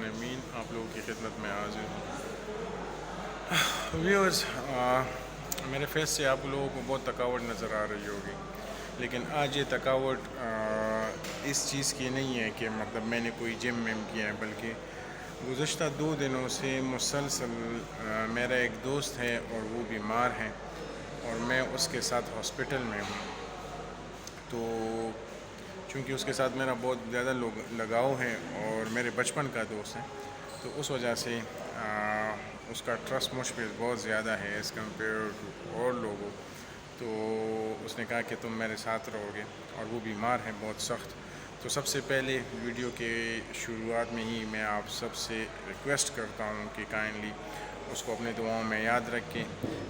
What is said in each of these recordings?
امین آپ لوگوں کی خدمت میں حاضر ہوں۔ ویورز، میرے فیس سے آپ لوگوں کو بہت تھکاوٹ نظر آ رہی ہوگی، لیکن آج یہ تھکاوٹ اس چیز کی نہیں ہے کہ مطلب میں نے کوئی جم وم کیا ہے، بلکہ گزشتہ 2 دنوں سے مسلسل میرا ایک دوست ہے اور وہ بیمار ہے اور میں اس کے ساتھ ہاسپٹل میں ہوں۔ تو چونکہ اس کے ساتھ میرا بہت زیادہ لگاؤ ہے اور میرے بچپن کا دوست ہے، تو اس وجہ سے اس کا ٹرسٹ مجھ پہ بہت زیادہ ہے ایز کمپیئر ٹو اور لوگوں۔ تو اس نے کہا کہ تم میرے ساتھ رہو گے، اور وہ بیمار ہے بہت سخت۔ تو سب سے پہلے ویڈیو کے شروعات میں ہی میں آپ سب سے ریکویسٹ کرتا ہوں کہ کائنڈلی اس کو اپنے دعاؤں میں یاد رکھیں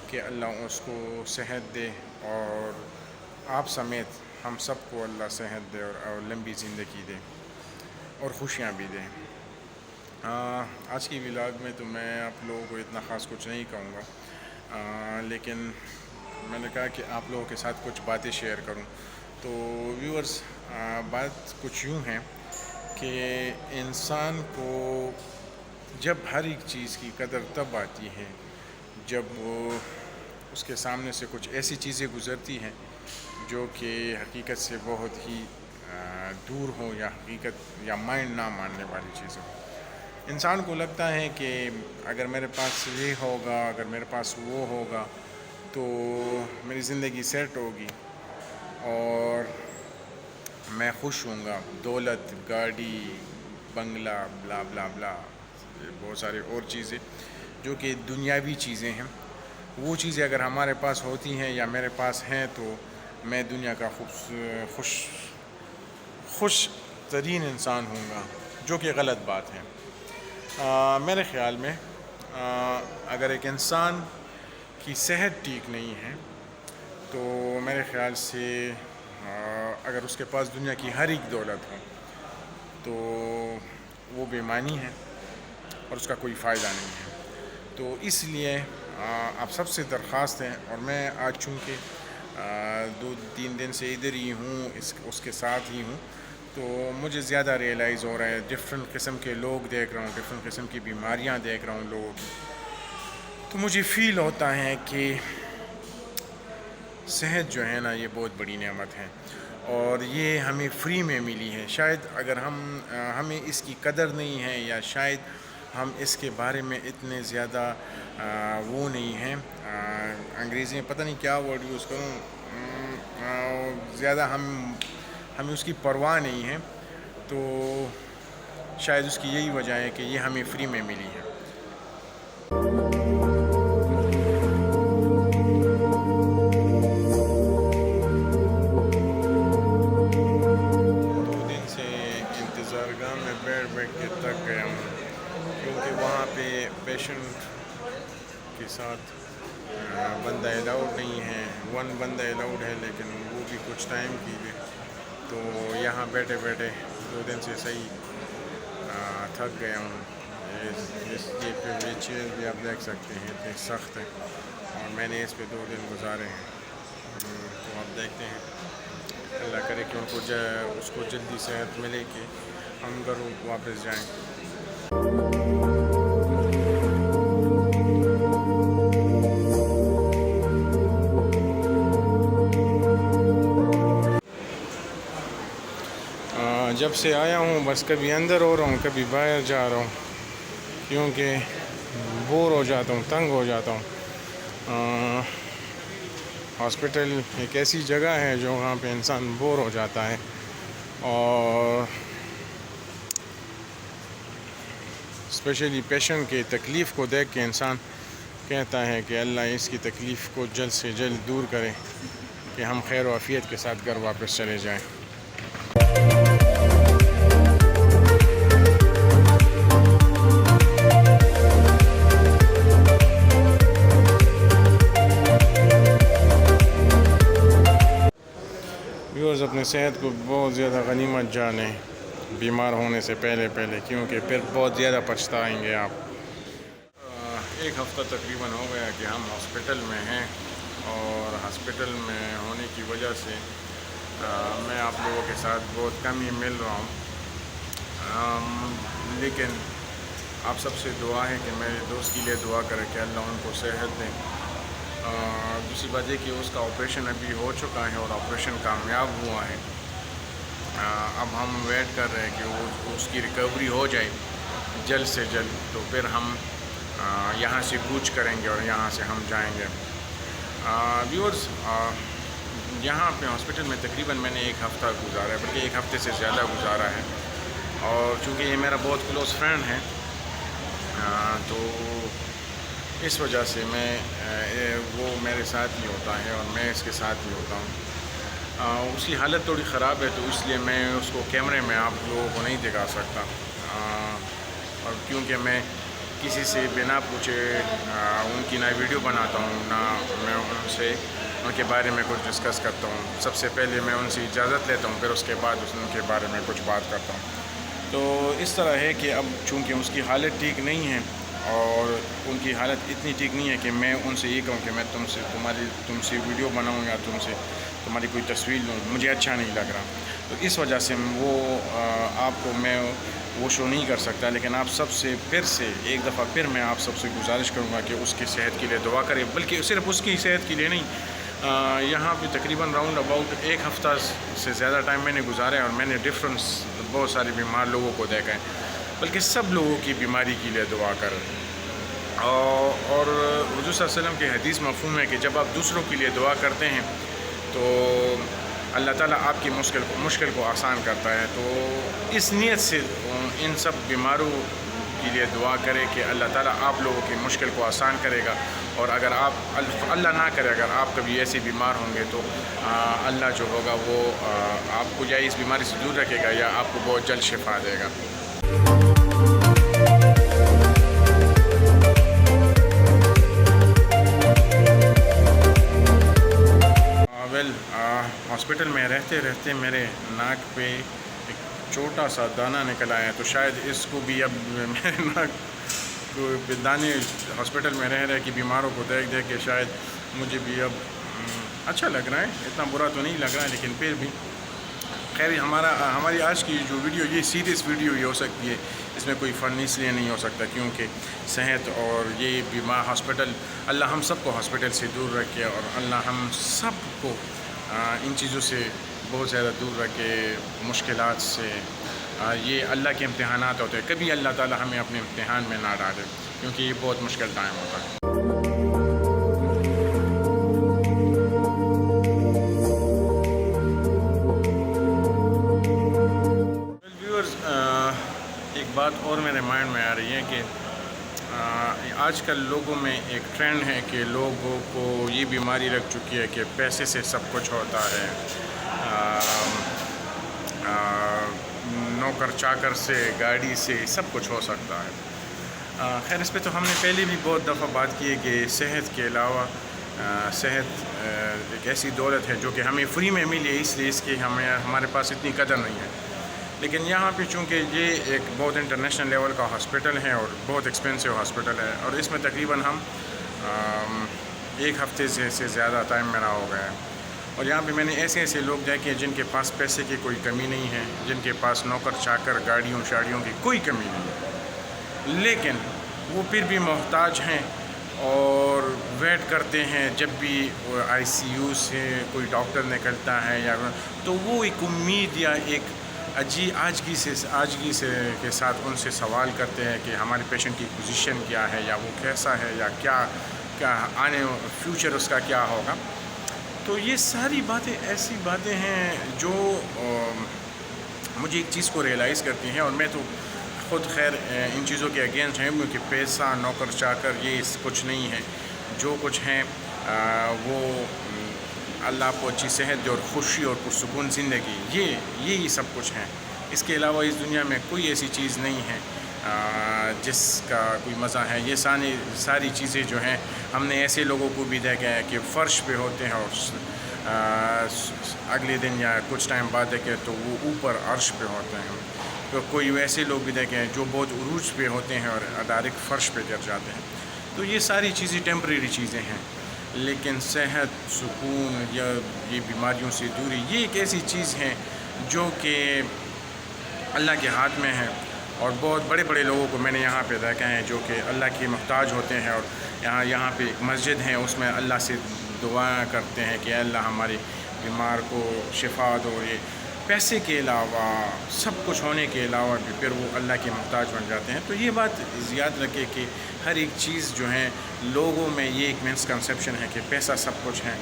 کہ اللہ اس کو صحت دے، اور آپ سمیت ہم سب کو اللہ صحت دے اور لمبی زندگی دے اور خوشیاں بھی دے۔ آج کی ولاگ میں تو میں آپ لوگوں کو اتنا خاص کچھ نہیں کہوں گا، لیکن میں نے کہا کہ آپ لوگوں کے ساتھ کچھ باتیں شیئر کروں۔ تو ویورز، بات کچھ یوں ہے کہ انسان کو جب ہر ایک چیز کی قدر تب آتی ہے جب وہ اس کے سامنے سے کچھ ایسی چیزیں گزرتی ہیں جو کہ حقیقت سے بہت ہی دور ہو، یا حقیقت یا مائنڈ نہ ماننے والی چیزیں۔ انسان کو لگتا ہے کہ اگر میرے پاس یہ ہوگا، اگر میرے پاس وہ ہوگا تو میری زندگی سیٹ ہوگی اور میں خوش ہوں گا، دولت، گاڑی، بنگلہ، بلا بلا بلا، بہت سارے اور چیزیں جو کہ دنیاوی چیزیں ہیں۔ وہ چیزیں اگر ہمارے پاس ہوتی ہیں یا میرے پاس ہیں تو میں دنیا کا خوش ترین انسان ہوں گا، جو کہ غلط بات ہے۔ میرے خیال میں اگر ایک انسان کی صحت ٹھیک نہیں ہے تو میرے خیال سے اگر اس کے پاس دنیا کی ہر ایک دولت ہو تو وہ بے معنی ہے اور اس کا کوئی فائدہ نہیں ہے۔ تو اس لیے آپ سب سے درخواست ہے، اور میں آج چونکہ 2-3 دن سے ادھر ہی ہوں، اس کے ساتھ ہی ہوں، تو مجھے زیادہ ریئلائز ہو رہا ہے، ڈفرینٹ قسم کے لوگ دیکھ رہا ہوں، ڈفرینٹ قسم کی بیماریاں دیکھ رہا ہوں لوگوں کی، تو مجھے فیل ہوتا ہے کہ صحت جو ہے نا یہ بہت بڑی نعمت ہے، اور یہ ہمیں فری میں ملی ہے۔ شاید اگر ہمیں اس کی قدر نہیں ہے، یا شاید ہم اس کے بارے میں اتنے زیادہ وہ نہیں ہیں، انگریزی میں پتہ نہیں کیا ورڈ یوز کروں، زیادہ ہمیں اس کی پرواہ نہیں ہے، تو شاید اس کی یہی وجہ ہے کہ یہ ہمیں فری میں ملی ہے۔ 2 دن سے انتظار گاہ میں بیٹھ کے تھک گیا ہوں، کیونکہ وہاں پہ پیشنٹ کے ساتھ بندہ الاؤڈ نہیں ہے، 1 بندہ الاؤڈ ہے، لیکن وہ بھی کچھ ٹائم کے لیے۔ تو یہاں بیٹھے 2 دن سے صحیح تھک گیا ہوں۔ یہ چیئر بھی آپ دیکھ سکتے ہیں اتنے سخت ہیں، اور میں نے اس پہ 2 دن گزارے ہیں۔ تو آپ دیکھتے ہیں، اللہ کرے کہ اس کو جلدی صحت ملے کہ ہم گھر واپس جائیں۔ 2 جب سے آیا ہوں بس کبھی اندر ہو رہا ہوں، کبھی باہر جا رہا ہوں، کیونکہ بور ہو جاتا ہوں، تنگ ہو جاتا ہوں۔ ہاسپٹل ایک ایسی جگہ ہے جو وہاں پہ انسان بور ہو جاتا ہے، اور اسپیشلی پیشنٹ کی تکلیف کو دیکھ کے انسان کہتا ہے کہ اللہ اس کی تکلیف کو جلد سے جلد دور کرے کہ ہم خیر و عافیت کے ساتھ گھر واپس چلے جائیں۔ ویورز، اپنے صحت کو بہت زیادہ غنیمت جانیں بیمار ہونے سے پہلے کیونکہ پھر بہت زیادہ پچھتائیں گے آپ۔ 1 ہفتہ تقریباً ہو گیا کہ ہم ہاسپٹل میں ہیں، اور ہاسپٹل میں ہونے کی وجہ سے میں آپ لوگوں کے ساتھ بہت کم ہی مل رہا ہوں، لیکن آپ سب سے دعا ہے کہ میرے دوست کے لیے دعا کریں کہ اللہ ان کو صحت دیں۔ دوسری بات یہ کہ اس کا آپریشن ابھی ہو چکا ہے اور آپریشن کامیاب ہوا ہے۔ اب ہم ویٹ کر رہے ہیں کہ وہ اس کی ریکوری ہو جائے جلد سے جلد، تو پھر ہم یہاں سے کوچ کریں گے اور یہاں سے ہم جائیں گے۔ ویورز، یہاں پہ ہاسپٹل میں تقریباً میں نے ایک ہفتہ گزارا ہے، بلکہ ایک ہفتے سے زیادہ گزارا ہے، اور چونکہ یہ میرا بہت کلوز فرینڈ ہے تو اس وجہ سے وہ میرے ساتھ ہی ہوتا ہے اور میں اس کے ساتھ ہی ہوتا ہوں۔ اس کی حالت تھوڑی خراب ہے، تو اس لیے میں اس کو کیمرے میں آپ لوگوں کو نہیں دکھا سکتا، اور کیونکہ میں کسی سے بنا پوچھے ان کی نہ ویڈیو بناتا ہوں، نہ میں ان کے بارے میں کچھ ڈسکس کرتا ہوں۔ سب سے پہلے میں ان سے اجازت لیتا ہوں، پھر اس کے بعد ان کے بارے میں کچھ بات کرتا ہوں۔ تو اس طرح ہے کہ اب چونکہ اس کی حالت ٹھیک نہیں ہے اور ان کی حالت اتنی ٹھیک نہیں ہے کہ میں ان سے یہ کہوں کہ میں تم سے ویڈیو بناؤں یا تمہاری کوئی تصویر لوں، مجھے اچھا نہیں لگ رہا۔ تو اس وجہ سے آپ کو میں وہ شو نہیں کر سکتا، لیکن آپ سب سے ایک دفعہ پھر میں آپ سب سے گزارش کروں گا کہ اس کی صحت کے لیے دعا کریں، بلکہ صرف اس کی صحت کے لیے نہیں، یہاں پہ تقریباً راؤنڈ اباؤٹ ایک ہفتہ سے زیادہ ٹائم میں نے گزارا ہے، اور میں نے بہت سارے بیمار لوگوں کو دیکھا ہے، بلکہ سب لوگوں کی بیماری کے لیے دعا کریں۔ اور حضور صلی اللہ علیہ وسلم کے حدیث مفہوم ہے کہ جب آپ دوسروں کے لیے دعا کرتے ہیں تو اللہ تعالیٰ آپ کی مشکل کو آسان کرتا ہے۔ تو اس نیت سے ان سب بیماروں کے لیے دعا کرے کہ اللہ تعالیٰ آپ لوگوں کی مشکل کو آسان کرے گا، اور اگر اللہ نہ کرے اگر آپ کبھی ایسے بیمار ہوں گے تو اللہ جو ہوگا وہ آپ کو یا اس بیماری سے دور رکھے گا یا آپ کو بہت جلد شفا دے گا۔ ہاسپٹل میں رہتے میرے ناک پہ ایک چھوٹا سا دانہ نکل آیا ہے، تو شاید اس کو بھی اب میرے ناک کو دانے ہاسپٹل میں رہ کے بیماروں کو دیکھ کے شاید مجھے بھی اب اچھا لگ رہا ہے، اتنا برا تو نہیں لگ رہا ہے، لیکن پھر بھی خیر ہماری آج کی جو ویڈیو یہ سیریس ویڈیو ہی ہو سکتی ہے، اس میں کوئی فن اس لیے نہیں ہو سکتا کیونکہ صحت اور یہ بیمار ہاسپٹل، اللہ ہم سب کو ہاسپٹل سے دور رکھے، اور اللہ ہم سب کو ان چیزوں سے بہت زیادہ دور رکھے، مشکلات سے۔ یہ اللہ کے امتحانات ہوتے ہیں، کبھی اللہ تعالیٰ ہمیں اپنے امتحان میں نہ ڈالے، کیونکہ یہ بہت مشکل ٹائم ہوتا ہے۔ ایک بات اور میرے مائنڈ میں آ رہی ہے کہ آج کل لوگوں میں ایک ٹرینڈ ہے کہ لوگوں کو یہ بیماری لگ چکی ہے کہ پیسے سے سب کچھ ہوتا ہے، نوکر چاکر سے، گاڑی سے سب کچھ ہو سکتا ہے۔ خیر اس پہ تو ہم نے پہلے بھی بہت دفعہ بات کی ہے کہ صحت کے علاوہ صحت ایک ایسی دولت ہے جو کہ ہمیں فری میں ملی ہے، اس لیے اس کی ہمارے پاس اتنی قدر نہیں ہے۔ لیکن یہاں پہ چونکہ یہ ایک بہت انٹرنیشنل لیول کا ہاسپٹل ہے اور بہت ایکسپینسو ہاسپٹل ہے، اور اس میں تقریباً ہم ایک ہفتے سے زیادہ ٹائم میرا ہو گیا ہے، اور یہاں پہ میں نے ایسے لوگ دیکھے جن کے پاس پیسے کی کوئی کمی نہیں ہے، جن کے پاس نوکر چاکر گاڑیوں شاڑیوں کی کوئی کمی نہیں ہے، لیکن وہ پھر بھی محتاج ہیں اور ویٹ کرتے ہیں جب بھی آئی سی یو سے کوئی ڈاکٹر نکلتا ہے، یا تو وہ ایک امید یا ایک آجگی سے کے ساتھ ان سے سوال کرتے ہیں کہ ہمارے پیشنٹ کی پوزیشن کیا ہے، یا وہ کیسا ہے، یا کیا آنے فیوچر اس کا کیا ہوگا۔ تو یہ ساری باتیں ایسی باتیں ہیں جو مجھے ایک چیز کو ریئلائز کرتی ہیں، اور میں تو خود خیر ان چیزوں کے اگینسٹ ہیں، کیونکہ پیسہ، نوکر چاکر یہ کچھ نہیں ہے، جو کچھ ہیں وہ اللہ آپ کو اچھی صحت دے اور خوشی اور پرسکون زندگی، یہی سب کچھ ہیں۔ اس کے علاوہ اس دنیا میں کوئی ایسی چیز نہیں ہے جس کا کوئی مزہ ہے۔ یہ ساری چیزیں جو ہیں ہم نے ایسے لوگوں کو بھی دیکھا ہے کہ فرش پہ ہوتے ہیں اور اگلے دن یا کچھ ٹائم بعد دیکھے تو وہ اوپر عرش پہ ہوتے ہیں، تو کوئی ویسے لوگ بھی دیکھے ہیں جو بہت عروج پہ ہوتے ہیں اور ڈائریکٹ فرش پہ گر جاتے ہیں۔ تو یہ ساری چیزیں ٹیمپریری چیزیں ہیں، لیکن صحت، سکون یا یہ بیماریوں سے دوری، یہ ایک ایسی چیز ہے جو کہ اللہ کے ہاتھ میں ہے، اور بہت بڑے بڑے لوگوں کو میں نے یہاں پہ دیکھا ہے جو کہ اللہ کے محتاج ہوتے ہیں، اور یہاں پہ ایک مسجد ہے، اس میں اللہ سے دعائیں کرتے ہیں کہ اے اللہ ہمارے بیمار کو شفا دو۔ یہ پیسے کے علاوہ سب کچھ ہونے کے علاوہ بھی پھر وہ اللہ کے محتاج بن جاتے ہیں۔ تو یہ بات یاد رکھے کہ ہر ایک چیز جو ہے لوگوں میں یہ ایک مسکنسیپشن ہے کہ پیسہ سب کچھ ہے،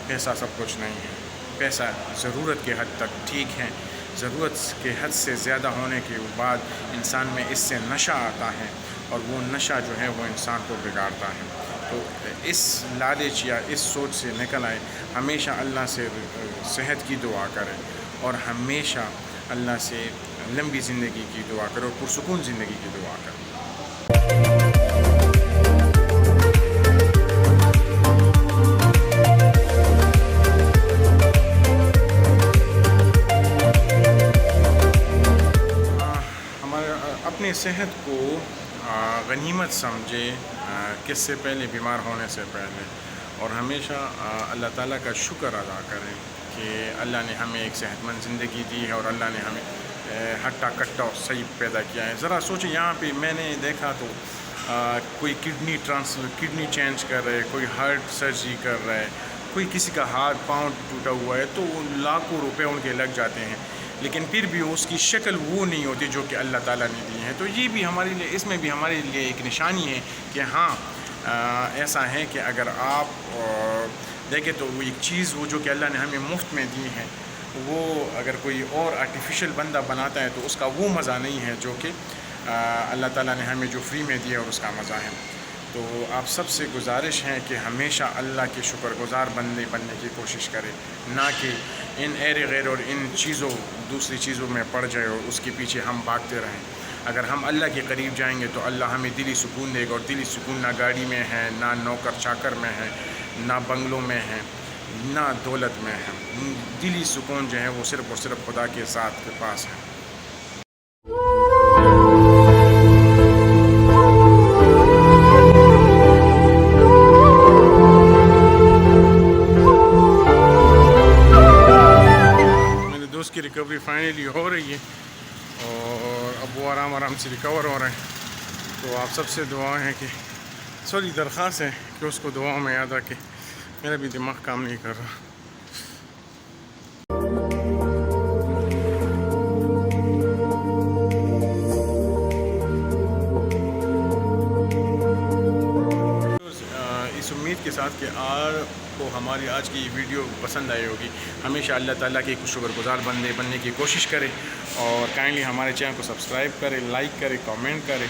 پیسہ سب کچھ نہیں ہے۔ پیسہ ضرورت کے حد تک ٹھیک ہے، ضرورت کے حد سے زیادہ ہونے کے بعد انسان میں اس سے نشہ آتا ہے، اور وہ نشہ جو ہے وہ انسان کو بگاڑتا ہے۔ تو اس لالچ یا اس سوچ سے نکل آئے، ہمیشہ اللہ سے صحت کی دعا کرے، اور ہمیشہ اللہ سے لمبی زندگی کی دعا کرے اور پرسکون زندگی کی دعا کرے۔ اپنی صحت کو غنیمت سمجھے، کس سے پہلے بیمار ہونے سے پہلے، اور ہمیشہ اللہ تعالیٰ کا شکر ادا کریں کہ اللہ نے ہمیں ایک صحت مند زندگی دی ہے، اور اللہ نے ہمیں ہٹا کٹا اور صحیح پیدا کیا ہے۔ ذرا سوچیں، یہاں پہ میں نے دیکھا تو کوئی کڈنی چینج کر رہے، کوئی ہارٹ سرجری کر رہا ہے، کوئی کسی کا ہاتھ پاؤں ٹوٹا ہوا ہے، تو وہ لاکھوں روپے ان کے لگ جاتے ہیں، لیکن پھر بھی اس کی شکل وہ نہیں ہوتی جو کہ اللہ تعالیٰ نے دی ہے۔ تو یہ بھی ہمارے لیے، اس میں بھی ہمارے لیے ایک نشانی ہے کہ ہاں ایسا ہے کہ اگر آپ دیکھیں تو وہ ایک چیز وہ جو کہ اللہ نے ہمیں مفت میں دی ہے، وہ اگر کوئی اور آرٹیفیشل بندہ بناتا ہے تو اس کا وہ مزہ نہیں ہے جو کہ اللہ تعالیٰ نے ہمیں جو فری میں دیا اور اس کا مزہ ہے۔ تو آپ سب سے گزارش ہے کہ ہمیشہ اللہ کے شکر گزار بننے کی کوشش کرے، نہ کہ ان ایر غیر اور ان دوسری چیزوں میں پڑ جائے اور اس کے پیچھے ہم بھاگتے رہیں۔ اگر ہم اللہ کے قریب جائیں گے تو اللہ ہمیں دلی سکون دے گا، اور دلی سکون نہ گاڑی میں ہے، نہ نوکر چاکر میں ہے، نہ بنگلوں میں ہے، نہ دولت میں ہے۔ دلی سکون جو ہے وہ صرف اور صرف خدا کے ذات کے پاس ہے۔ دوست کی ریکوری فائنلی ہو رہی ہے، اور اب وہ آرام سے ریکور ہو رہے ہیں۔ تو آپ سب سے دعا ہے کہ سوری درخواست ہے کہ اس کو دعاؤں میں یاد رکھے۔ میرا بھی دماغ کام نہیں کر رہا۔ اس امید کے ساتھ کہ آپ کو ہماری آج کی ویڈیو پسند آئی ہوگی۔ ہمیشہ اللہ تعالیٰ کے شکر گزار بننے کی کوشش کرے، اور کائنڈلی ہمارے چینل کو سبسکرائب کرے، لائک کرے، کامنٹ کرے،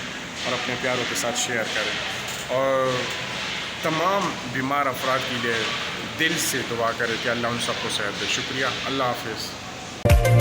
اور اپنے پیاروں کے ساتھ شیئر کرے، اور تمام بیمار افراد کے لیے دل سے دعا کرے کہ اللہ ان سب کو صحت دے۔ شکریہ، اللہ حافظ۔